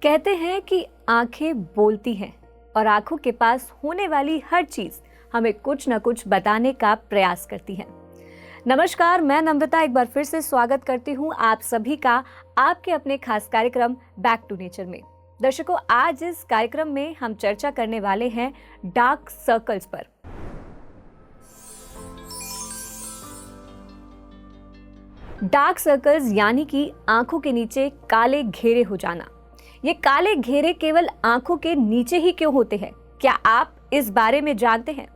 कहते हैं कि आंखें बोलती हैं और आंखों के पास होने वाली हर चीज हमें कुछ न कुछ बताने का प्रयास करती है। नमस्कार, मैं नम्रता एक बार फिर से स्वागत करती हूँ आप सभी का आपके अपने खास कार्यक्रम बैक टू नेचर में। दर्शकों, आज इस कार्यक्रम में हम चर्चा करने वाले हैं डार्क सर्कल्स पर। डार्क सर्कल्स यानी कि आंखों के नीचे काले घेरे हो जाना। ये काले घेरे केवल आंखों के नीचे ही क्यों होते हैं, क्या आप इस बारे में जानते हैं?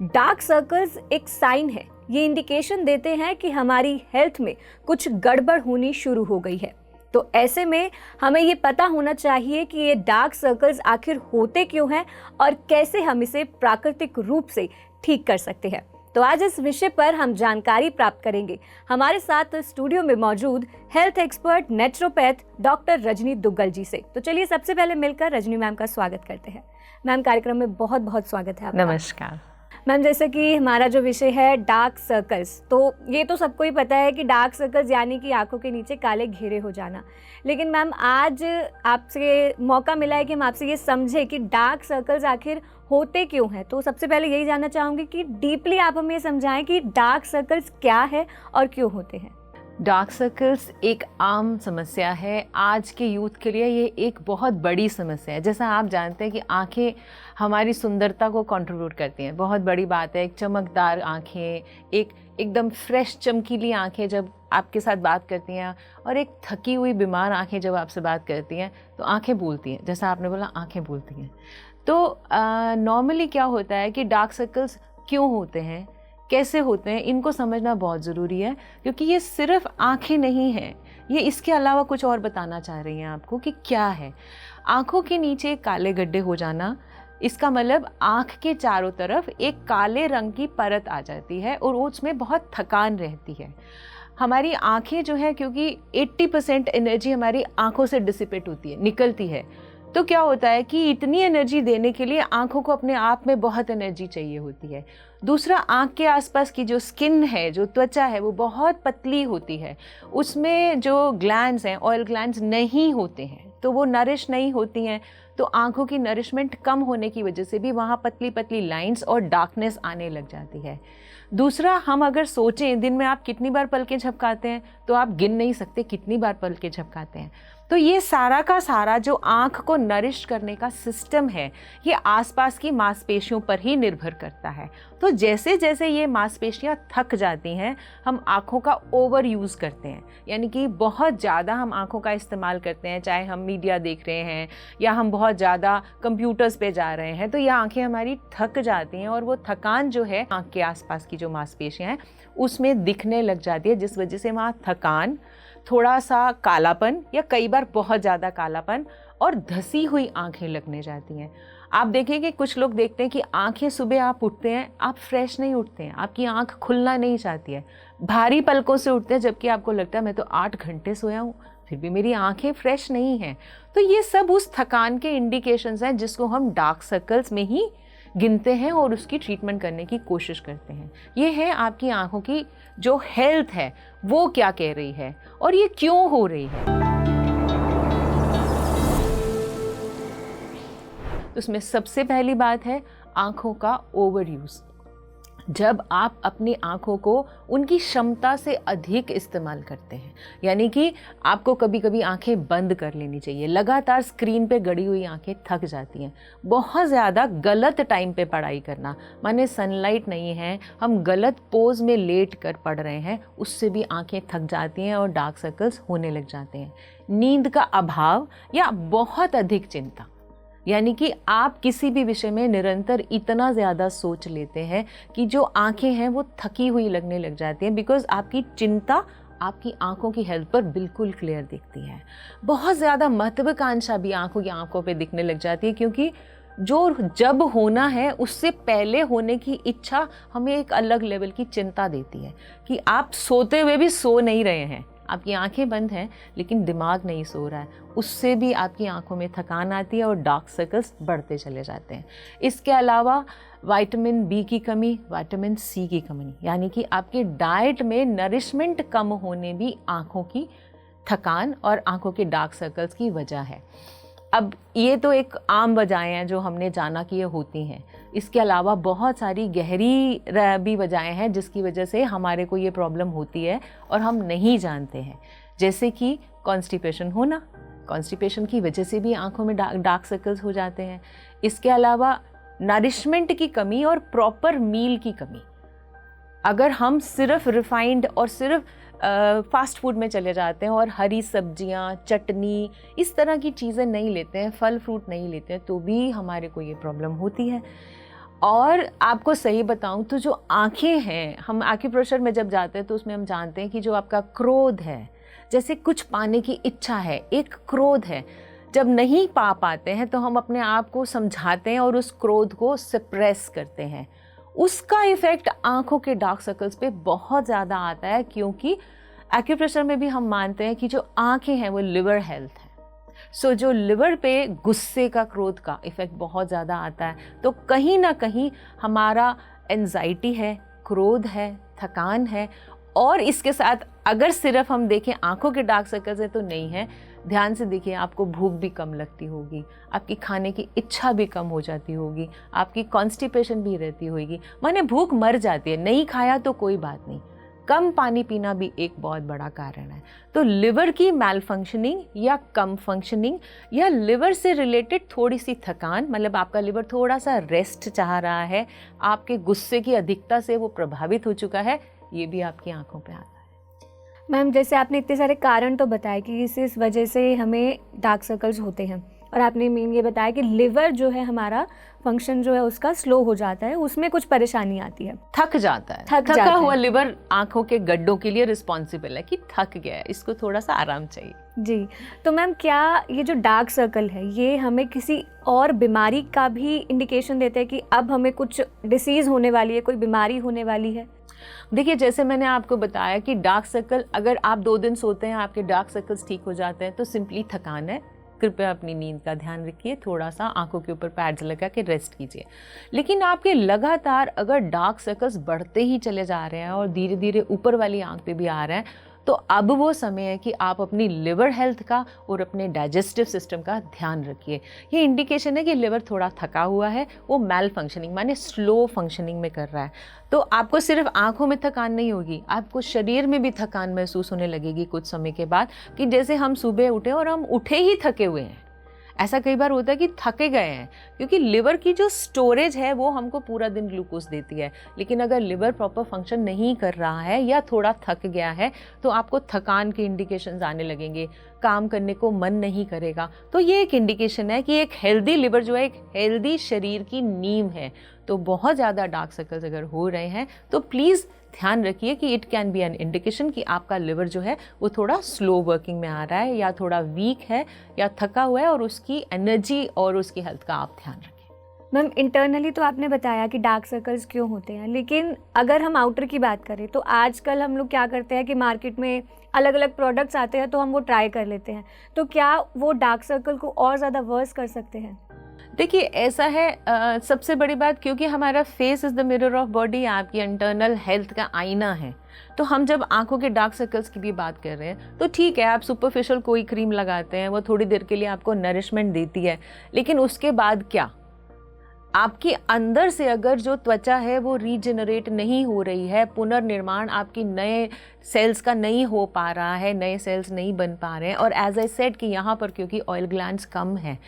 डार्क सर्कल्स एक साइन है, ये इंडिकेशन देते हैं कि हमारी हेल्थ में कुछ गड़बड़ होनी शुरू हो गई है। तो ऐसे में हमें ये पता होना चाहिए कि ये डार्क सर्कल्स आखिर होते क्यों हैं और कैसे हम इसे प्राकृतिक रूप से ठीक कर सकते हैं। तो आज इस विषय पर हम जानकारी प्राप्त करेंगे हमारे साथ स्टूडियो में मौजूद health expert naturopath doctor Rajni Duggal ji से। तो चलिए सबसे पहले मिलकर रजनी मैम का स्वागत करते हैं। मैम, कार्यक्रम में बहुत बहुत स्वागत है आपका। नमस्कार मैम, जैसे कि हमारा जो विषय है डार्क सर्कल्स, तो ये तो सबको ही पता है कि डार्क सर्कल्स यानी कि आंखों के नीचे काले घेरे हो जाना। लेकिन मैम, आज आपसे मौका मिला है कि हम आपसे ये समझे कि डार्क सर्कल्स आखिर होते क्यों हैं। तो सबसे पहले यही जानना चाहूँगी कि डीपली आप हमें ये समझाएं कि डार्क सर्कल्स क्या है और क्यों होते हैं। डार्क सर्कल्स एक आम समस्या है आज के यूथ के लिए। ये एक बहुत बड़ी समस्या है। जैसा आप जानते हैं कि आंखें हमारी सुंदरता को कंट्रीब्यूट करती हैं, बहुत बड़ी बात है। एक चमकदार आंखें, एक एकदम फ्रेश चमकीली आंखें जब आपके साथ बात करती हैं और एक थकी हुई बीमार आंखें जब आपसे बात करती हैं तो आंखें बोलती हैं। जैसा आपने बोला, आंखें बोलती हैं। तो नॉर्मली क्या होता है कि डार्क सर्कल्स क्यों होते हैं, कैसे होते हैं, इनको समझना बहुत ज़रूरी है, क्योंकि ये सिर्फ आंखें नहीं हैं, ये इसके अलावा कुछ और बताना चाह रही हैं आपको कि क्या है। आंखों के नीचे काले गड्ढे हो जाना, इसका मतलब आंख के चारों तरफ एक काले रंग की परत आ जाती है और उसमें बहुत थकान रहती है। हमारी आंखें जो है, क्योंकि 80% एनर्जी हमारी आंखों से डिसिपेट होती है, निकलती है। तो क्या होता है कि इतनी एनर्जी देने के लिए आंखों को अपने आप में बहुत एनर्जी चाहिए होती है। दूसरा, आंख के आसपास की जो स्किन है, जो त्वचा है, वो बहुत पतली होती है। उसमें जो ग्लैंड्स हैं, ऑयल ग्लैंड्स नहीं होते हैं, तो वो नरिश नहीं होती हैं। तो आंखों की नरिशमेंट कम होने की वजह से भी वहाँ पतली पतली लाइंस और डार्कनेस आने लग जाती है। दूसरा, हम अगर सोचें दिन में आप कितनी बार पलकें झपकाते हैं, तो आप गिन नहीं सकते कितनी बार पलकें झपकाते हैं। तो ये सारा का सारा जो आँख को नरिश करने का सिस्टम है, ये आसपास की मांसपेशियों पर ही निर्भर करता है। तो जैसे जैसे ये मांसपेशियाँ थक जाती हैं, हम आँखों का ओवर यूज़ करते हैं, यानी कि बहुत ज़्यादा हम आँखों का इस्तेमाल करते हैं। चाहे हम मीडिया देख रहे हैं या हम बहुत ज़्यादा कंप्यूटर्स पे जा रहे हैं, तो ये आँखें हमारी थक जाती हैं और वो थकान जो है आँख के आसपास की जो मांसपेशियाँ हैं उसमें दिखने लग जाती है, जिस वजह से वहाँ थकान, थोड़ा सा कालापन या कई बार बहुत ज़्यादा कालापन और धसी हुई आंखें लगने जाती हैं। आप देखेंगे कुछ लोग देखते हैं कि आंखें सुबह आप उठते हैं, आप फ्रेश नहीं उठते हैं, आपकी आंख खुलना नहीं चाहती है, भारी पलकों से उठते हैं, जबकि आपको लगता है मैं तो 8 घंटे सोया हूँ, फिर भी मेरी आंखें फ्रेश नहीं हैं। तो ये सब उस थकान के इंडिकेशंस हैं जिसको हम डार्क सर्कल्स में ही गिनते हैं और उसकी ट्रीटमेंट करने की कोशिश करते हैं। ये है आपकी आंखों की जो हेल्थ है वो क्या कह रही है और ये क्यों हो रही है। तो उसमें सबसे पहली बात है आंखों का ओवर यूज़। जब आप अपनी आँखों को उनकी क्षमता से अधिक इस्तेमाल करते हैं, यानी कि आपको कभी कभी आंखें बंद कर लेनी चाहिए। लगातार स्क्रीन पे गड़ी हुई आंखें थक जाती हैं। बहुत ज़्यादा गलत टाइम पे पढ़ाई करना, माने सनलाइट नहीं है, हम गलत पोज में लेट कर पढ़ रहे हैं, उससे भी आंखें थक जाती हैं और डार्क सर्कल्स होने लग जाते हैं। नींद का अभाव या बहुत अधिक चिंता, यानी कि आप किसी भी विषय में निरंतर इतना ज़्यादा सोच लेते हैं कि जो आंखें हैं वो थकी हुई लगने लग जाती हैं, बिकॉज़ आपकी चिंता आपकी आंखों की हेल्थ पर बिल्कुल क्लियर दिखती है। बहुत ज़्यादा महत्वाकांक्षा भी आंखों पे दिखने लग जाती है, क्योंकि जो जब होना है उससे पहले होने की इच्छा हमें एक अलग लेवल की चिंता देती है कि आप सोते हुए भी सो नहीं रहे हैं, आपकी आंखें बंद हैं लेकिन दिमाग नहीं सो रहा है, उससे भी आपकी आंखों में थकान आती है और डार्क सर्कल्स बढ़ते चले जाते हैं। इसके अलावा विटामिन बी की कमी, विटामिन सी की कमी, यानी कि आपके डाइट में नरिशमेंट कम होने भी आंखों की थकान और आंखों के डार्क सर्कल्स की वजह है। अब ये तो एक आम वजहें हैं जो हमने जाना कि ये होती हैं। इसके अलावा बहुत सारी गहरी भी वजहें हैं जिसकी वजह से हमारे को ये प्रॉब्लम होती है और हम नहीं जानते हैं, जैसे कि कॉन्स्टिपेशन होना। कॉन्स्टिपेशन की वजह से भी आँखों में डार्क सर्कल्स हो जाते हैं। इसके अलावा नरिशमेंट की कमी और प्रॉपर मील की कमी। अगर हम सिर्फ रिफाइंड और सिर्फ फास्ट फूड में चले जाते हैं और हरी सब्जियां, चटनी, इस तरह की चीज़ें नहीं लेते हैं, फल फ्रूट नहीं लेते हैं, तो भी हमारे को ये प्रॉब्लम होती है। और आपको सही बताऊं तो जो आँखें हैं, हम आक्यूप्रेशर में जब जाते हैं तो उसमें हम जानते हैं कि जो आपका क्रोध है, जैसे कुछ पाने की इच्छा है, एक क्रोध है, जब नहीं पा पाते हैं तो हम अपने आप को समझाते हैं और उस क्रोध को सप्रेस करते हैं। उसका इफ़ेक्ट आँखों के डार्क सर्कल्स पे बहुत ज़्यादा आता है, क्योंकि एक्यूप्रेशर में भी हम मानते हैं कि जो आँखें हैं वो लिवर हेल्थ है। सो जो लिवर पे गुस्से का, क्रोध का इफ़ेक्ट बहुत ज़्यादा आता है, तो कहीं ना कहीं हमारा एंजाइटी है, क्रोध है, थकान है। और इसके साथ अगर सिर्फ हम देखें आँखों के डार्क सर्कल्स है तो नहीं है, ध्यान से देखिए, आपको भूख भी कम लगती होगी, आपकी खाने की इच्छा भी कम हो जाती होगी, आपकी कॉन्स्टिपेशन भी रहती होगी, माने भूख मर जाती है। नहीं खाया तो कोई बात नहीं, कम पानी पीना भी एक बहुत बड़ा कारण है। तो लिवर की मैल फंक्शनिंग या कम फंक्शनिंग या लिवर से रिलेटेड थोड़ी सी थकान, मतलब आपका लिवर थोड़ा सा रेस्ट चाह रहा है, आपके गुस्से की अधिकता से वो प्रभावित हो चुका है, ये भी आपकी आंखों पे आता है। मैम, जैसे आपने इतने सारे कारण तो बताए कि इस वजह से हमें डार्क सर्कल्स होते हैं, और आपने मेन ये बताया कि लिवर जो है हमारा फंक्शन जो है उसका स्लो हो जाता है, उसमें कुछ परेशानी आती है, थक जाता है। थका हुआ लिवर आंखों के गड्ढों के लिए रिस्पॉन्सिबल है कि थक गया है, इसको थोड़ा सा आराम चाहिए। जी, तो मैम क्या ये जो डार्क सर्कल है ये हमें किसी और बीमारी का भी इंडिकेशन देते हैं कि अब हमें कुछ डिसीज़ होने वाली है, कोई बीमारी होने वाली है? देखिए, जैसे मैंने आपको बताया कि डार्क सर्कल, अगर आप 2 दिन सोते हैं आपके डार्क सर्कल्स ठीक हो जाते हैं तो सिंपली थकान है। कृपया अपनी नींद का ध्यान रखिए, थोड़ा सा आंखों के ऊपर पैड्स लगा के रेस्ट कीजिए। लेकिन आपके लगातार अगर डार्क सर्कल्स बढ़ते ही चले जा रहे हैं और धीरे धीरे ऊपर वाली आंख पे भी आ रहे हैं, तो अब वो समय है कि आप अपनी लिवर हेल्थ का और अपने डाइजेस्टिव सिस्टम का ध्यान रखिए। ये इंडिकेशन है कि लिवर थोड़ा थका हुआ है, वो मैल फंक्शनिंग माने स्लो फंक्शनिंग में कर रहा है। तो आपको सिर्फ आंखों में थकान नहीं होगी, आपको शरीर में भी थकान महसूस होने लगेगी कुछ समय के बाद, कि जैसे हम सुबह उठे और हम उठे ही थके हुए हैं। ऐसा कई बार होता है कि थके गए हैं, क्योंकि लिवर की जो स्टोरेज है वो हमको पूरा दिन ग्लूकोज देती है। लेकिन अगर लिवर प्रॉपर फंक्शन नहीं कर रहा है या थोड़ा थक गया है तो आपको थकान के इंडिकेशंस आने लगेंगे, काम करने को मन नहीं करेगा। तो ये एक इंडिकेशन है कि एक हेल्दी लिवर जो है एक हेल्दी शरीर की नींव है। तो बहुत ज़्यादा डार्क सर्कल्स अगर हो रहे हैं तो प्लीज़ ध्यान रखिए कि it can be an indication कि आपका लिवर जो है वो थोड़ा स्लो वर्किंग में आ रहा है, या थोड़ा वीक है, या थका हुआ है, और उसकी एनर्जी और उसकी हेल्थ का आप ध्यान रखें। मैम, इंटरनली तो आपने बताया कि डार्क सर्कल्स क्यों होते हैं, लेकिन अगर हम आउटर की बात करें तो आजकल हम लोग क्या करते हैं कि मार्केट में अलग अलग प्रोडक्ट्स आते हैं तो हम वो ट्राई कर लेते हैं, तो क्या वो डार्क सर्कल को और ज़्यादा वर्स कर सकते हैं? देखिए, ऐसा है, सबसे बड़ी बात, क्योंकि हमारा face is the mirror of body, आपकी इंटरनल हेल्थ का आईना है। तो हम जब आंखों के डार्क सर्कल्स की भी बात कर रहे हैं तो ठीक है, आप सुपरफिशियल कोई क्रीम लगाते हैं, वो थोड़ी देर के लिए आपको नरिशमेंट देती है, लेकिन उसके बाद क्या? आपकी अंदर से अगर जो त्वचा है वो रीजनरेट नहीं हो रही है, पुनर्निर्माण आपकी नए सेल्स का नहीं हो पा रहा है, नए सेल्स नहीं बन पा रहे हैं, और एज आई सेड कि यहाँ पर क्योंकि ऑयल ग्लैंड्स कम है,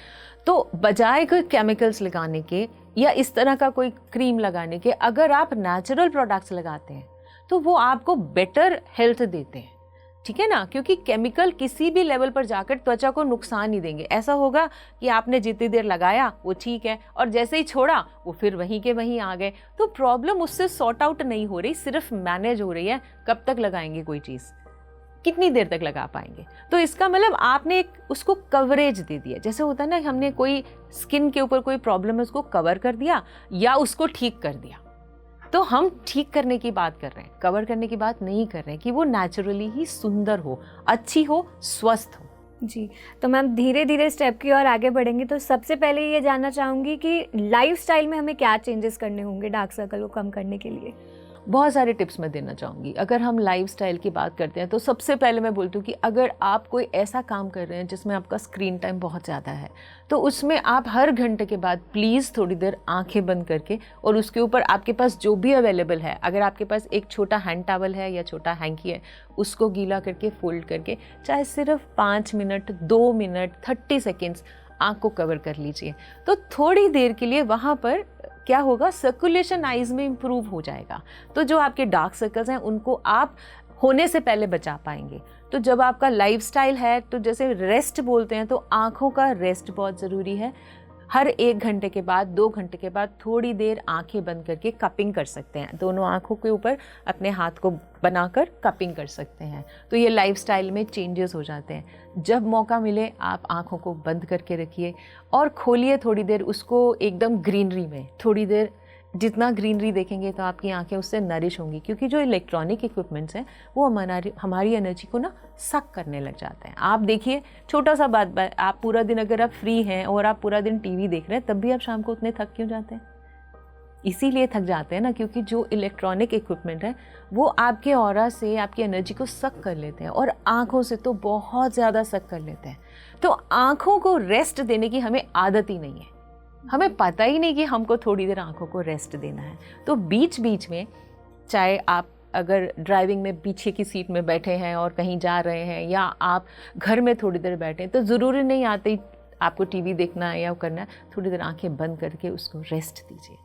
तो बजाय कोई केमिकल्स लगाने के या इस तरह का कोई क्रीम लगाने के, अगर आप नेचुरल प्रोडक्ट्स लगाते हैं तो वो आपको बेटर हेल्थ देते हैं, ठीक है ना? क्योंकि केमिकल किसी भी लेवल पर जाकर त्वचा को नुकसान नहीं देंगे। ऐसा होगा कि आपने जितनी देर लगाया वो ठीक है, और जैसे ही छोड़ा वो फिर वहीं के वहीं आ गए, तो प्रॉब्लम उससे सॉर्ट आउट नहीं हो रही, सिर्फ मैनेज हो रही है। कब तक लगाएंगे कोई चीज़, कितनी देर तक लगा पाएंगे? तो इसका मतलब आपने एक उसको कवरेज दे दिया। जैसे होता है ना, हमने कोई स्किन के ऊपर कोई प्रॉब्लम है उसको कवर कर दिया या उसको ठीक कर दिया। तो हम ठीक करने की बात कर रहे हैं, कवर करने की बात नहीं कर रहे हैं, कि वो नेचुरली ही सुंदर हो, अच्छी हो, स्वस्थ हो। जी, तो मैम धीरे धीरे स्टेप की ओर आगे बढ़ेंगे, तो सबसे पहले ये जानना चाहूँगी कि लाइफस्टाइल में हमें क्या चेंजेस करने होंगे डार्क सर्कल को कम करने के लिए? बहुत सारे टिप्स मैं देना चाहूँगी। अगर हम लाइफस्टाइल की बात करते हैं तो सबसे पहले मैं बोलती हूँ कि अगर आप कोई ऐसा काम कर रहे हैं जिसमें आपका स्क्रीन टाइम बहुत ज़्यादा है, तो उसमें आप हर घंटे के बाद प्लीज़ थोड़ी देर आंखें बंद करके, और उसके ऊपर आपके पास जो भी अवेलेबल है, अगर आपके पास एक छोटा हैंड टॉवल है या छोटा हैंकी है, उसको गीला करके फोल्ड करके चाहे सिर्फ 5 मिनट, 2 मिनट, 30 सेकेंड्स आँख को कवर कर लीजिए। तो थोड़ी देर के लिए वहाँ पर क्या होगा, सर्कुलेशन आइज़ में इम्प्रूव हो जाएगा। तो जो आपके डार्क सर्कल्स हैं उनको आप होने से पहले बचा पाएंगे। तो जब आपका लाइफस्टाइल है, तो जैसे रेस्ट बोलते हैं, तो आँखों का रेस्ट बहुत ज़रूरी है। हर 1 घंटे के बाद, 2 घंटे के बाद थोड़ी देर आंखें बंद करके कपिंग कर सकते हैं। दोनों आँखों के ऊपर अपने हाथ को बनाकर कपिंग कर सकते हैं। तो ये लाइफस्टाइल में चेंजेस हो जाते हैं। जब मौका मिले आप आँखों को बंद करके रखिए और खोलिए थोड़ी देर उसको, एकदम ग्रीनरी में थोड़ी देर। जितना ग्रीनरी देखेंगे तो आपकी आंखें उससे नरिश होंगी, क्योंकि जो इलेक्ट्रॉनिक इक्विपमेंट्स हैं वो हमारी एनर्जी को ना सक करने लग जाते हैं। आप देखिए, छोटा सा बात, आप पूरा दिन अगर आप फ्री हैं और आप पूरा दिन टीवी देख रहे हैं, तब भी आप शाम को उतने थक क्यों जाते हैं? इसीलिए थक जाते हैं ना, क्योंकि जो इलेक्ट्रॉनिक इक्विपमेंट है वो आपके ऑरा से आपकी एनर्जी को सक कर लेते हैं, और आँखों से तो बहुत ज़्यादा सक कर लेते हैं। तो आँखों को रेस्ट देने की हमें आदत ही नहीं है, हमें पता ही नहीं कि हमको थोड़ी देर आँखों को रेस्ट देना है। तो बीच बीच में, चाहे आप अगर ड्राइविंग में पीछे की सीट में बैठे हैं और कहीं जा रहे हैं, या आप घर में थोड़ी देर बैठे हैं, तो ज़रूरी नहीं आते ही आपको टीवी देखना है या करना है। थोड़ी देर आंखें बंद करके उसको रेस्ट दीजिए।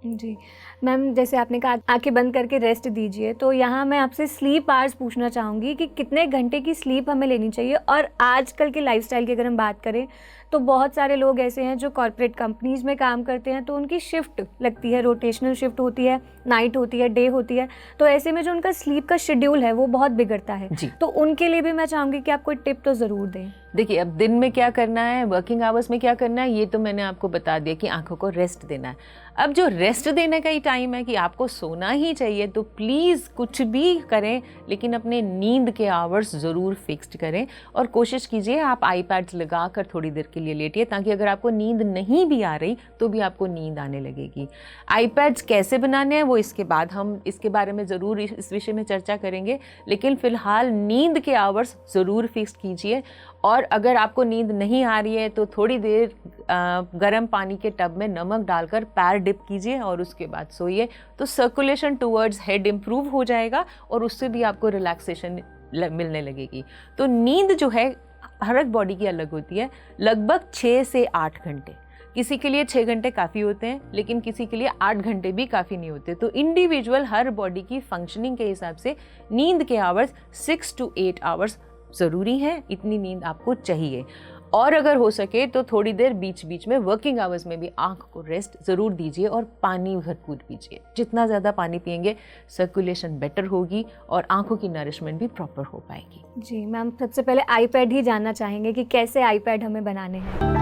जी मैम, जैसे आपने कहा आंखें बंद करके रेस्ट दीजिए, तो यहाँ मैं आपसे स्लीप आवर्स पूछना चाहूँगी कि कितने घंटे की स्लीप हमें लेनी चाहिए। और आजकल के लाइफस्टाइल की अगर हम बात करें तो बहुत सारे लोग ऐसे हैं जो कॉर्पोरेट कंपनीज़ में काम करते हैं, तो उनकी शिफ्ट लगती है, रोटेशनल शिफ्ट होती है, नाइट होती है, डे होती है। तो ऐसे में जो उनका स्लीप का शेड्यूल है वो बहुत बिगड़ता है। तो उनके लिए भी मैं चाहूँगी कि आप कोई टिप तो ज़रूर दें। देखिए, अब दिन में क्या करना है, वर्किंग आवर्स में क्या करना है, ये तो मैंने आपको बता दिया कि आंखों को रेस्ट देना है। अब जो रेस्ट देने का ही टाइम है कि आपको सोना ही चाहिए, तो प्लीज़ कुछ भी करें लेकिन अपने नींद के आवर्स ज़रूर फिक्स्ड करें, और कोशिश कीजिए आप आईपैड्स लगा कर थोड़ी देर के लिए लेटिए, ताकि अगर आपको नींद नहीं भी आ रही तो भी आपको नींद आने लगेगी। आईपैड्स कैसे बनाने हैं वो इसके बाद हम इसके बारे में ज़रूर इस विषय में चर्चा करेंगे, लेकिन फ़िलहाल नींद के आवर्स ज़रूर फिक्स कीजिए। और अगर आपको नींद नहीं आ रही है तो थोड़ी देर गर्म पानी के टब में नमक डालकर पैर डिप कीजिए और उसके बाद सोइए। तो सर्कुलेशन टुवर्ड्स हेड इम्प्रूव हो जाएगा और उससे भी आपको रिलैक्सेशन मिलने लगेगी। तो नींद जो है हर एक बॉडी की अलग होती है, लगभग 6 से 8 घंटे। किसी के लिए 6 घंटे काफ़ी होते हैं, लेकिन किसी के लिए 8 घंटे भी काफ़ी नहीं होते। तो इंडिविजुअल हर बॉडी की फंक्शनिंग के हिसाब से नींद के आवर्स 6 to 8 आवर्स ज़रूरी है। इतनी नींद आपको चाहिए। और अगर हो सके तो थोड़ी देर बीच बीच में वर्किंग आवर्स में भी आँख को रेस्ट ज़रूर दीजिए, और पानी भरपूर पीजिए। जितना ज़्यादा पानी पिएंगे सर्कुलेशन बेटर होगी और आँखों की नरिशमेंट भी प्रॉपर हो पाएगी। जी मैम, सबसे पहले आईपैड ही जानना चाहेंगे कि कैसे आईपैड हमें बनाने हैं।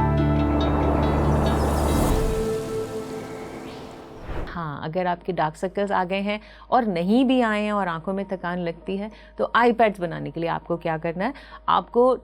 हाँ, अगर आपके डार्क सर्कल्स आ गए हैं और नहीं भी आए हैं और आंखों में थकान लगती है, तो आईपैड्स बनाने के लिए आपको क्या करना है, आपको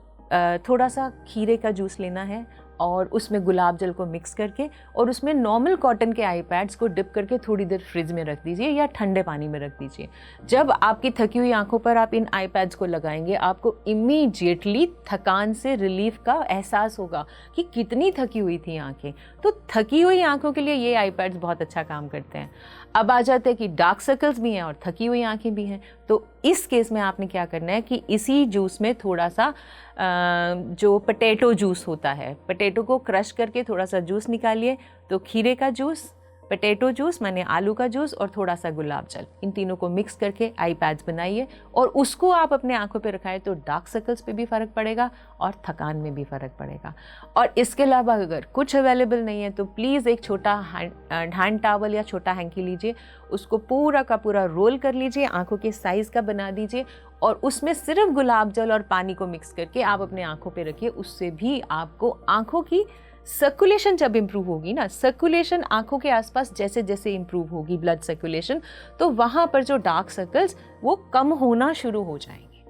थोड़ा सा खीरे का जूस लेना है और उसमें गुलाब जल को मिक्स करके और उसमें नॉर्मल कॉटन के आईपैड्स को डिप करके थोड़ी देर फ्रिज में रख दीजिए या ठंडे पानी में रख दीजिए। जब आपकी थकी हुई आंखों पर आप इन आईपैड्स को लगाएंगे, आपको इमीडिएटली थकान से रिलीफ का एहसास होगा कि कितनी थकी हुई थी आंखें। तो थकी हुई आंखों के लिए ये आईपैड्स बहुत अच्छा काम करते हैं। अब आ जाते हैं कि डार्क सर्कल्स भी हैं और थकी हुई आंखें भी हैं। तो इस केस में आपने क्या करना है कि इसी जूस में थोड़ा सा जो पोटैटो जूस होता है, पोटैटो को क्रश करके थोड़ा सा जूस निकालिए। तो खीरे का जूस, पोटैटो जूस माने आलू का जूस और थोड़ा सा गुलाब जल, इन तीनों को मिक्स करके आई पैड्स बनाइए और उसको आप अपने आंखों पे रखाएं तो डार्क सर्कल्स पे भी फ़र्क पड़ेगा और थकान में भी फ़र्क पड़ेगा। और इसके अलावा अगर कुछ अवेलेबल नहीं है तो प्लीज़ एक छोटा हैंड टॉवल या छोटा हैंकी लीजिए, उसको पूरा का पूरा रोल कर लीजिए, आंखों के साइज़ का बना दीजिए और उसमें सिर्फ गुलाब जल और पानी को मिक्स करके आप अपने आंखों पे रखिए। उससे भी आपको आंखों की सर्कुलेशन जब इम्प्रूव होगी ना, सर्कुलेशन आंखों के आसपास जैसे जैसे इम्प्रूव होगी ब्लड सर्कुलेशन, तो वहाँ पर जो डार्क सर्कल्स वो कम होना शुरू हो जाएंगे।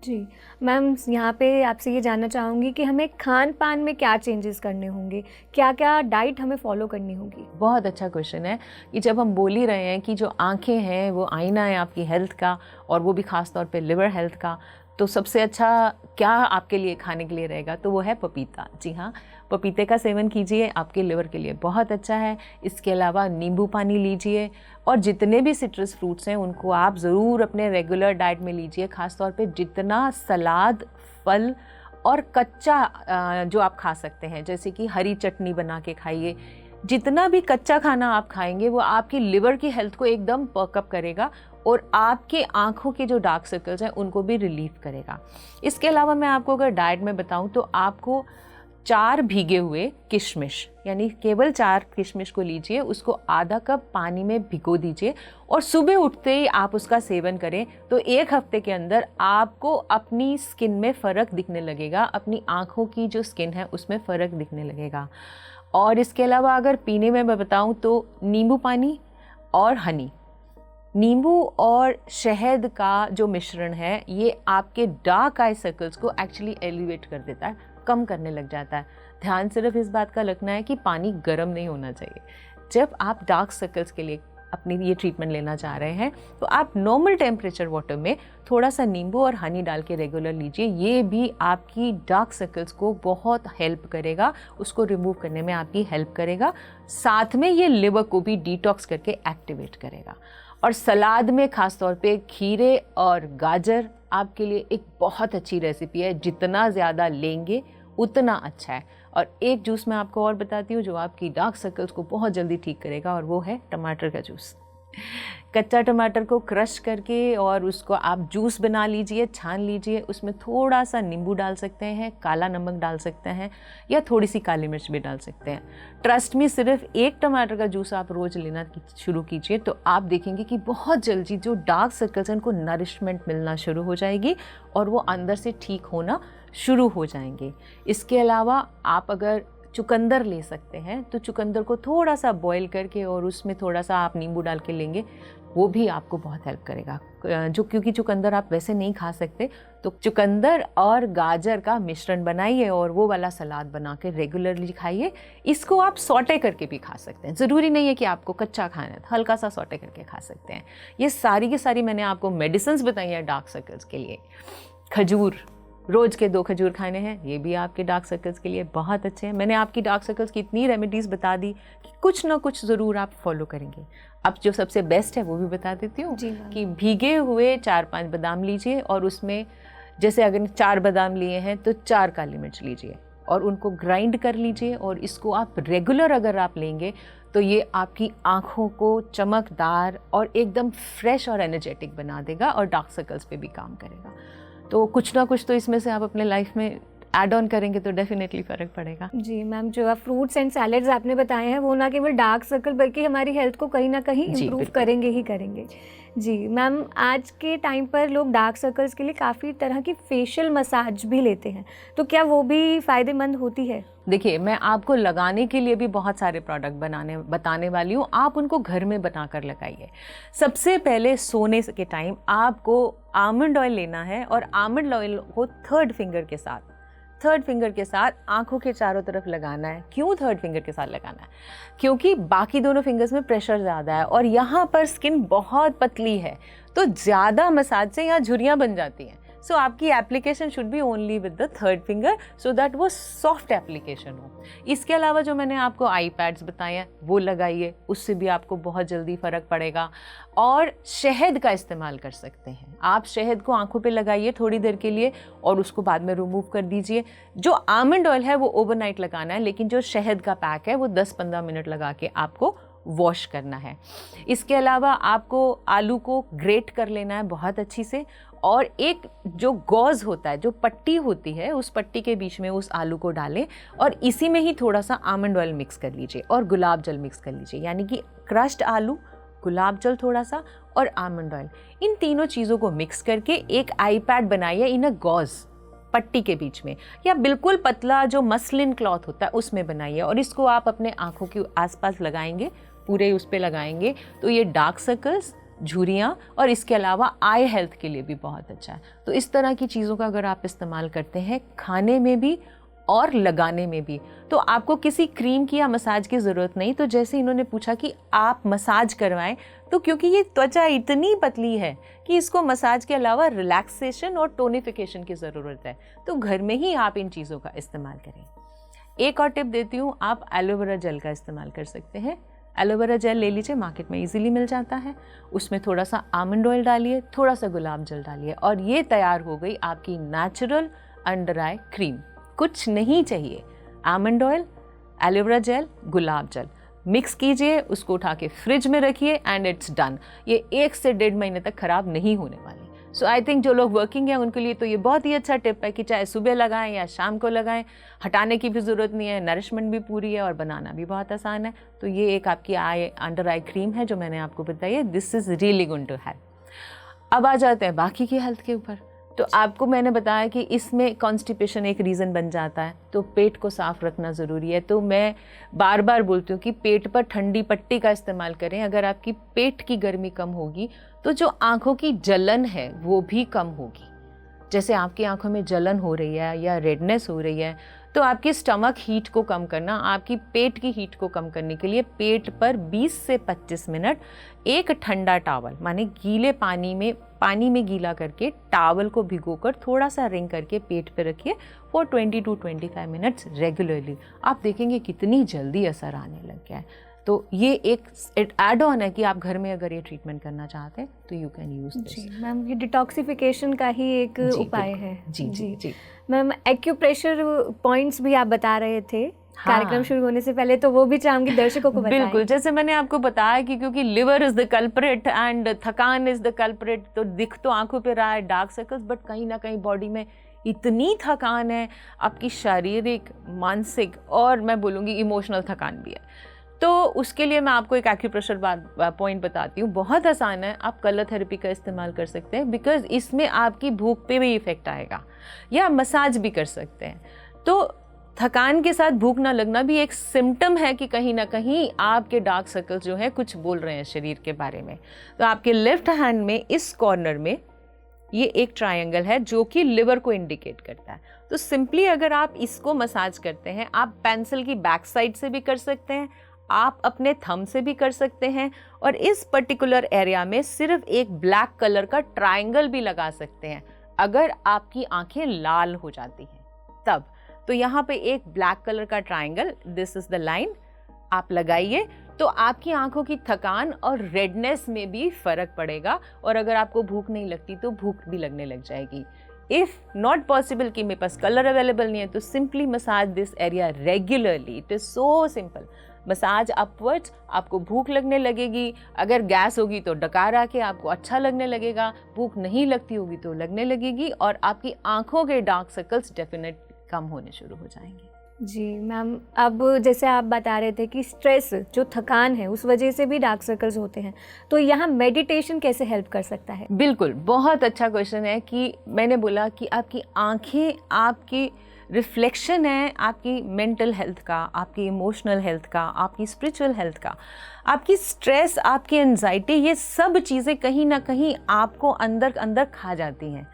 जी मैम, यहाँ पे आपसे ये जानना चाहूँगी कि हमें खान पान में क्या चेंजेस करने होंगे, क्या क्या डाइट हमें फॉलो करनी होगी? बहुत अच्छा क्वेश्चन है कि जब हम बोल ही रहे हैं कि जो आंखें हैं वो आईना है आपकी हेल्थ का, और वो भी ख़ास तौर पे लिवर हेल्थ का, तो सबसे अच्छा क्या आपके लिए खाने के लिए रहेगा, तो वो है पपीता। जी हाँ, पपीते का सेवन कीजिए, आपके लिवर के लिए बहुत अच्छा है। इसके अलावा नींबू पानी लीजिए, और जितने भी सिट्रस फ्रूट्स हैं उनको आप ज़रूर अपने रेगुलर डाइट में लीजिए। ख़ास तौर पे जितना सलाद, फल और कच्चा जो आप खा सकते हैं, जैसे कि हरी चटनी बना के खाइए। जितना भी कच्चा खाना आप खाएंगे वो आपकी लिवर की हेल्थ को एकदम पर्कअप करेगा, और आपके आँखों के जो डार्क सर्कल्स हैं उनको भी रिलीफ करेगा। इसके अलावा मैं आपको अगर डाइट में बताऊं तो आपको 4 भीगे हुए किशमिश, यानी केवल 4 किशमिश को लीजिए, उसको आधा कप पानी में भिगो दीजिए और सुबह उठते ही आप उसका सेवन करें तो 1 हफ्ते के अंदर आपको अपनी स्किन में फ़र्क दिखने लगेगा, अपनी आँखों की जो स्किन है उसमें फ़र्क दिखने लगेगा। और इसके अलावा अगर पीने में मैं बताऊं तो नींबू पानी और हनी, नींबू और शहद का जो मिश्रण है ये आपके डार्क आई सर्कल्स को एक्चुअली एलिवेट कर देता है, कम करने लग जाता है। ध्यान सिर्फ इस बात का रखना है कि पानी गर्म नहीं होना चाहिए। जब आप डार्क सर्कल्स के लिए अपनी ये ट्रीटमेंट लेना चाह रहे हैं तो आप नॉर्मल टेम्परेचर वाटर में थोड़ा सा नींबू और हनी डाल के रेगुलर लीजिए। ये भी आपकी डार्क सर्कल्स को बहुत हेल्प करेगा, उसको रिमूव करने में आपकी हेल्प करेगा। साथ में ये लिवर को भी डिटॉक्स करके एक्टिवेट करेगा। और सलाद में ख़ास तौर पे खीरे और गाजर आपके लिए एक बहुत अच्छी रेसिपी है, जितना ज़्यादा लेंगे उतना अच्छा है। और एक जूस मैं आपको और बताती हूँ जो आपकी डार्क सर्कल्स को बहुत जल्दी ठीक करेगा, और वो है टमाटर का जूस। कच्चा टमाटर को क्रश करके और उसको आप जूस बना लीजिए, छान लीजिए, उसमें थोड़ा सा नींबू डाल सकते हैं, काला नमक डाल सकते हैं, या थोड़ी सी काली मिर्च भी डाल सकते हैं। ट्रस्ट मी, सिर्फ 1 टमाटर का जूस आप रोज़ लेना शुरू कीजिए तो आप देखेंगे कि बहुत जल्दी जो डार्क सर्कल्स हैं उनको नरिशमेंट मिलना शुरू हो जाएगी और वो अंदर से ठीक होना शुरू हो जाएंगे। इसके अलावा आप अगर चुकंदर ले सकते हैं तो चुकंदर को थोड़ा सा बॉईल करके और उसमें थोड़ा सा आप नींबू डाल के लेंगे, वो भी आपको बहुत हेल्प करेगा। क्योंकि चुकंदर आप वैसे नहीं खा सकते, तो चुकंदर और गाजर का मिश्रण बनाइए और वो वाला सलाद बना के रेगुलरली खाइए। इसको आप सॉटे करके भी खा सकते हैं, ज़रूरी नहीं है कि आपको कच्चा खाना है, हल्का सा सॉटे करके खा सकते हैं। ये सारी की सारी मैंने आपको मेडिसिन्स बताई हैं डार्क सर्कल्स के लिए। खजूर, रोज़ के 2 खजूर खाने हैं, ये भी आपके डार्क सर्कल्स के लिए बहुत अच्छे हैं। मैंने आपकी डार्क सर्कल्स की इतनी रेमेडीज़ बता दी कि कुछ ना कुछ ज़रूर आप फॉलो करेंगे। अब जो सबसे बेस्ट है वो भी बता देती हूँ कि भीगे हुए 4-5 बादाम लीजिए और उसमें जैसे अगर 4 बादाम लिए हैं तो 4 काली मिर्च लीजिए और उनको ग्राइंड कर लीजिए, और इसको आप रेगुलर अगर आप लेंगे तो ये आपकी आँखों को चमकदार और एकदम फ्रेश और एनर्जेटिक बना देगा और डार्क सर्कल्स पे भी काम करेगा। तो कुछ ना कुछ तो इसमें से आप अपने लाइफ में ऐड ऑन करेंगे तो डेफिनेटली फ़र्क पड़ेगा। जी मैम, जो आप फ्रूट्स एंड सैलेड्स आपने बताए हैं वो ना केवल डार्क सर्कल बल्कि हमारी हेल्थ को कहीं ना कहीं इम्प्रूव करेंगे ही करेंगे। जी मैम, आज के टाइम पर लोग डार्क सर्कल्स के लिए काफ़ी तरह की फेशियल मसाज भी लेते हैं, तो क्या वो भी फ़ायदेमंद होती है? देखिए, मैं आपको लगाने के लिए भी बहुत सारे प्रोडक्ट बताने वाली हूँ, आप उनको घर में बनाकर लगाइए। सबसे पहले सोने के टाइम आपको आमंड ऑयल लेना है और आमंड ऑयल को थर्ड फिंगर के साथ आंखों के चारों तरफ लगाना है। क्यों थर्ड फिंगर के साथ लगाना है? क्योंकि बाकी दोनों फिंगर्स में प्रेशर ज़्यादा है और यहाँ पर स्किन बहुत पतली है, तो ज़्यादा मसाज से यहाँ झुर्रियाँ बन जाती हैं। सो आपकी application should be only with the third finger so that वो सॉफ्ट एप्लीकेशन हो। इसके अलावा जो मैंने आपको आई पैड्स बताए हैं वो लगाइए, उससे भी आपको बहुत जल्दी फ़र्क पड़ेगा। और शहद का इस्तेमाल कर सकते हैं आप, शहद को आंखों पे लगाइए थोड़ी देर के लिए और उसको बाद में रिमूव कर दीजिए। जो आमंड ऑयल है वो ओवरनाइट लगाना है, लेकिन जो शहद का पैक है वो 10-15 मिनट लगा के आपको वॉश करना है। इसके अलावा आपको आलू को ग्रेट कर लेना है बहुत अच्छी से, और एक जो गॉज होता है, जो पट्टी होती है, उस पट्टी के बीच में उस आलू को डालें और इसी में ही थोड़ा सा आमंड ऑयल मिक्स कर लीजिए और गुलाब जल मिक्स कर लीजिए। यानी कि क्रश्ड आलू, गुलाब जल थोड़ा सा और आमंड ऑयल, इन तीनों चीज़ों को मिक्स करके एक आई पैड बनाइए इन अ गॉज, पट्टी के बीच में, या बिल्कुल पतला जो मसलिन क्लॉथ होता है उसमें बनाइए और इसको आप अपने आँखों के आसपास लगाएंगे, पूरे उस पर लगाएंगे तो ये डार्क सर्कल्स झुर्रियाँ, और इसके अलावा आई हेल्थ के लिए भी बहुत अच्छा है। तो इस तरह की चीज़ों का अगर आप इस्तेमाल करते हैं खाने में भी और लगाने में भी, तो आपको किसी क्रीम की या मसाज की ज़रूरत नहीं। तो जैसे इन्होंने पूछा कि आप मसाज करवाएं, तो क्योंकि ये त्वचा इतनी पतली है कि इसको मसाज के अलावा रिलैक्सेशन और टोनिफिकेशन की ज़रूरत है, तो घर में ही आप इन चीज़ों का इस्तेमाल करें। एक और टिप देती हूँ, आप एलोवेरा जेल का इस्तेमाल कर सकते हैं। एलोवेरा जेल ले लीजिए, मार्केट में इजीली मिल जाता है। उसमें थोड़ा सा आमंड ऑयल डालिए, थोड़ा सा गुलाब जल डालिए, और ये तैयार हो गई आपकी नेचुरल अंडर आई क्रीम। कुछ नहीं चाहिए, आमंड ऑयल, एलोवेरा जेल, गुलाब जल मिक्स कीजिए, उसको उठा के फ्रिज में रखिए एंड इट्स डन। ये 1 से 1.5 महीने तक खराब नहीं होने वाली। सो आई थिंक जो लोग वर्किंग हैं उनके लिए तो ये बहुत ही अच्छा टिप है कि चाहे सुबह लगाएं या शाम को लगाएं, हटाने की भी ज़रूरत नहीं है, नरिशमेंट भी पूरी है और बनाना भी बहुत आसान है। तो ये एक आपकी अंडर आई क्रीम है जो मैंने आपको बताई है। This is really good to have. अब आ जाते हैं बाकी की हेल्थ के ऊपर। तो आपको मैंने बताया कि इसमें कॉन्स्टिपेशन एक रीज़न बन जाता है, तो पेट को साफ़ रखना ज़रूरी है। तो मैं बार बार बोलती हूँ कि पेट पर ठंडी पट्टी का इस्तेमाल करें। अगर आपकी पेट की गर्मी कम होगी तो जो आँखों की जलन है वो भी कम होगी। जैसे आपकी आँखों में जलन हो रही है या रेडनेस हो रही है, तो आपकी स्टमक हीट को कम करना, आपकी पेट की हीट को कम करने के लिए पेट पर 20 से 25 मिनट एक ठंडा टॉवल, माने गीले पानी में गीला करके टॉवल को भिगोकर थोड़ा सा रिंग करके पेट पे रखिए फॉर 20 to 25 मिनट्स रेगुलरली। आप देखेंगे कितनी जल्दी असर आने लग गया है। तो ये एक एड ऑन है कि आप घर में अगर ये ट्रीटमेंट करना चाहते हैं तो यू कैन यूज दिस। जी मैम, ये डिटॉक्सिफिकेशन का ही एक उपाय है। जी मैम, एक्यूप्रेशर पॉइंट्स भी आप बता रहे थे कार्यक्रम शुरू होने से पहले, तो वो भी चाहूंगी दर्शकों को बताएं। बिल्कुल, जैसे मैंने आपको बताया कि क्योंकि liver is the culprit and थकान इज द कल्प्रिट, तो दिख तो आंखों पे रहा है डार्क सर्कल्स, बट कहीं ना कहीं बॉडी में इतनी थकान है, आपकी शारीरिक, मानसिक और मैं बोलूँगी इमोशनल थकान भी है। तो उसके लिए मैं आपको एक एक्यूप्रेशर पॉइंट बताती हूँ, बहुत आसान है। आप कलर थेरेपी का इस्तेमाल कर सकते हैं, बिकॉज इसमें आपकी भूख पे भी इफेक्ट आएगा, या मसाज भी कर सकते हैं। तो थकान के साथ भूख ना लगना भी एक सिम्टम है कि कहीं ना कहीं आपके डार्क सर्कल्स जो है कुछ बोल रहे हैं शरीर के बारे में। तो आपके लेफ्ट हैंड में इस कॉर्नर में ये एक ट्रायंगल है जो कि लिवर को इंडिकेट करता है। तो सिंपली अगर आप इसको मसाज करते हैं, आप पेंसिल की बैक साइड से भी कर सकते हैं, आप अपने थंब से भी कर सकते हैं, और इस पर्टिकुलर एरिया में सिर्फ एक ब्लैक कलर का ट्रायंगल भी लगा सकते हैं अगर आपकी आंखें लाल हो जाती हैं तब। तो यहाँ पे एक ब्लैक कलर का triangle, this is the line, आप लगाइए तो आपकी आंखों की थकान और रेडनेस में भी फर्क पड़ेगा। और अगर आपको भूख नहीं लगती तो भूख भी लगने लग जाएगी। इफ़ नॉट पॉसिबल कि मेरे पास कलर अवेलेबल नहीं है, तो simply massage this area regularly. It is so simple. Massage upwards, आपको भूख लगने लगेगी। अगर गैस होगी तो डकार आके आपको अच्छा लगने लगेगा, भूख नहीं लगती होगी तो लगने लगेगी, और आपकी आंखों के डार्क सर्कल्स डेफिनेट कम होने शुरू हो जाएंगे। जी मैम, अब जैसे आप बता रहे थे कि स्ट्रेस, जो थकान है, उस वजह से भी डार्क सर्कल्स होते हैं, तो यहाँ मेडिटेशन कैसे हेल्प कर सकता है? बिल्कुल, बहुत अच्छा क्वेश्चन है। कि मैंने बोला कि आपकी आंखें आपकी रिफ्लेक्शन है आपकी मेंटल हेल्थ का, आपकी इमोशनल हेल्थ का, आपकी स्पिरिचुअल हेल्थ का, आपकी स्ट्रेस, आपकी एंजाइटी, ये सब चीज़ें कहीं ना कहीं आपको अंदर अंदर खा जाती हैं।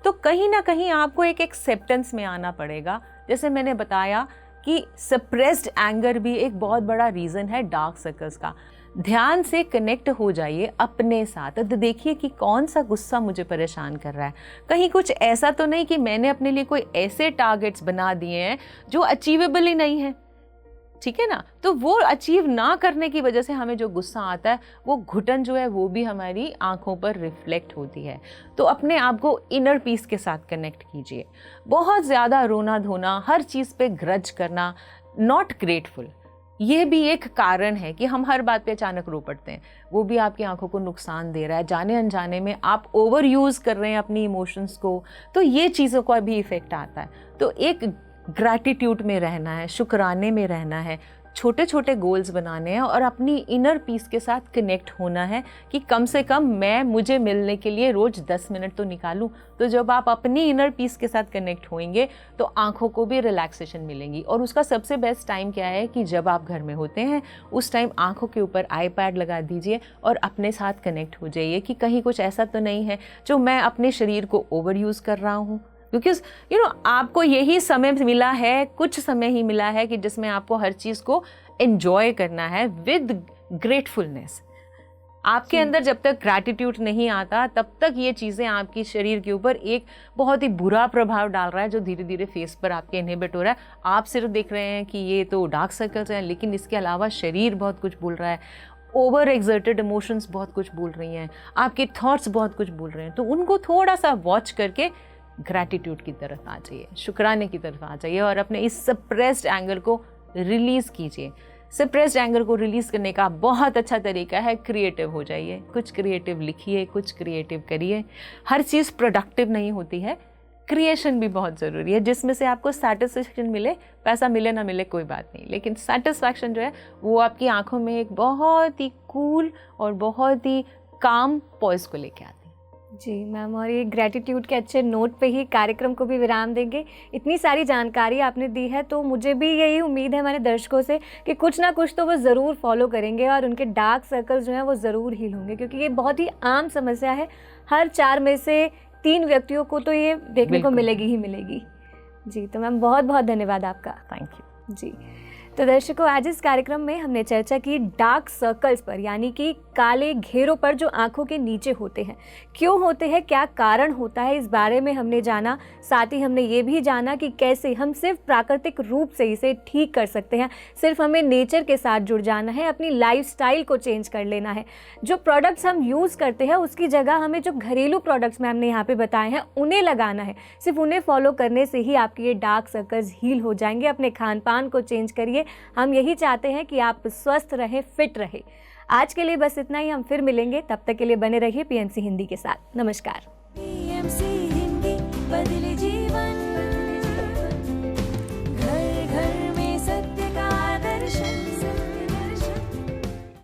तो कहीं ना कहीं आपको एक एक्सेप्टेंस में आना पड़ेगा। जैसे मैंने बताया कि सप्रेस्ड एंगर भी एक बहुत बड़ा रीज़न है डार्क सर्कल्स का। ध्यान से कनेक्ट हो जाइए अपने साथ। तो देखिए कि कौन सा गुस्सा मुझे परेशान कर रहा है। कहीं कुछ ऐसा तो नहीं कि मैंने अपने लिए कोई ऐसे टारगेट्स बना दिए हैं जो अचीवेबल ही नहीं है, ठीक है ना। तो वो अचीव ना करने की वजह से हमें जो गुस्सा आता है, वो घुटन जो है वो भी हमारी आंखों पर रिफ्लेक्ट होती है। तो अपने आप को इनर पीस के साथ कनेक्ट कीजिए। बहुत ज़्यादा रोना धोना, हर चीज़ पे ग्रज करना, नॉट ग्रेटफुल, ये भी एक कारण है कि हम हर बात पे अचानक रो पड़ते हैं। वो भी आपकी आंखों को नुकसान दे रहा है। जाने अनजाने में आप ओवर यूज़ कर रहे हैं अपनी इमोशंस को, तो ये चीज़ों का भी इफ़ेक्ट आता है। तो एक ग्रैटिट्यूड में रहना है, शुक्राने में रहना है, छोटे छोटे गोल्स बनाने हैं और अपनी इनर पीस के साथ कनेक्ट होना है कि कम से कम मुझे मिलने के लिए रोज़ 10 मिनट तो निकालूं। तो जब आप अपनी इनर पीस के साथ कनेक्ट होंगे तो आँखों को भी रिलैक्सेशन मिलेंगी। और उसका सबसे बेस्ट टाइम क्या है कि जब आप घर में होते हैं उस टाइम आँखों के ऊपर आईपैड लगा दीजिए और अपने साथ कनेक्ट हो जाइए कि कहीं कुछ ऐसा तो नहीं है जो मैं अपने शरीर को ओवर यूज़ कर रहा हूँ। बिकॉज आपको यही समय मिला है, कुछ समय ही मिला है कि जिसमें आपको हर चीज़ को एन्जॉय करना है विद ग्रेटफुलनेस। आपके अंदर जब तक ग्रैटिट्यूड नहीं आता तब तक ये चीज़ें आपकी शरीर के ऊपर एक बहुत ही बुरा प्रभाव डाल रहा है जो धीरे धीरे फेस पर आपके इनहिबिट हो रहा है। आप सिर्फ देख रहे हैं कि ये तो डार्क सर्कल्स हैं, लेकिन इसके अलावा शरीर बहुत कुछ बोल रहा है, ओवर एग्जर्टेड इमोशंस बहुत कुछ बोल रही हैं, आपके थॉट्स बहुत कुछ बोल रहे हैं। तो उनको थोड़ा सा वॉच करके ग्रैटिट्यूड की तरफ आ जाइए, शुक्राने की तरफ आ जाइए और अपने इस सप्रेस्ड एंगर को रिलीज़ कीजिए। सप्रेस्ड एंगर को रिलीज़ करने का बहुत अच्छा तरीका है क्रिएटिव हो जाइए, कुछ क्रिएटिव लिखिए, कुछ क्रिएटिव करिए। हर चीज़ प्रोडक्टिव नहीं होती है, क्रिएशन भी बहुत ज़रूरी है जिसमें से आपको सेटिस्फेक्शन मिले। पैसा मिले ना मिले कोई बात नहीं, लेकिन सेटिस्फैक्शन जो है वो आपकी आंखों में एक बहुत ही कूल और बहुत ही काम पॉइज को लेके आती है। जी मैम, और ये ग्रैटिट्यूड के अच्छे नोट पे ही कार्यक्रम को भी विराम देंगे। इतनी सारी जानकारी आपने दी है तो मुझे भी यही उम्मीद है हमारे दर्शकों से कि कुछ ना कुछ तो वो ज़रूर फॉलो करेंगे और उनके डार्क सर्कल्स जो हैं वो ज़रूर हील होंगे, क्योंकि ये बहुत ही आम समस्या है। हर 4 में से 3 व्यक्तियों को तो ये देखने को मिलेगी ही मिलेगी। जी तो मैम बहुत बहुत धन्यवाद आपका। Thank you. जी तो दर्शकों, आज इस कार्यक्रम में हमने चर्चा की डार्क सर्कल्स पर, यानी कि काले घेरों पर जो आंखों के नीचे होते हैं। क्यों होते हैं, क्या कारण होता है, इस बारे में हमने जाना। साथ ही हमने ये भी जाना कि कैसे हम सिर्फ प्राकृतिक रूप से इसे ठीक कर सकते हैं। सिर्फ हमें नेचर के साथ जुड़ जाना है, अपनी लाइफस्टाइल को चेंज कर लेना है। जो प्रोडक्ट्स हम यूज़ करते हैं उसकी जगह हमें जो घरेलू प्रोडक्ट्स में हमने यहाँ पे बताए हैं उन्हें लगाना है। सिर्फ उन्हें फॉलो करने से ही आपके ये डार्क सर्कल्स हील हो जाएंगे। अपने खान पान को चेंज करिए। हम यही चाहते हैं कि आप स्वस्थ रहें, फिट रहें। आज के लिए बस इतना ही, हम फिर मिलेंगे। तब तक के लिए बने रहिए PMC हिंदी के साथ। नमस्कार।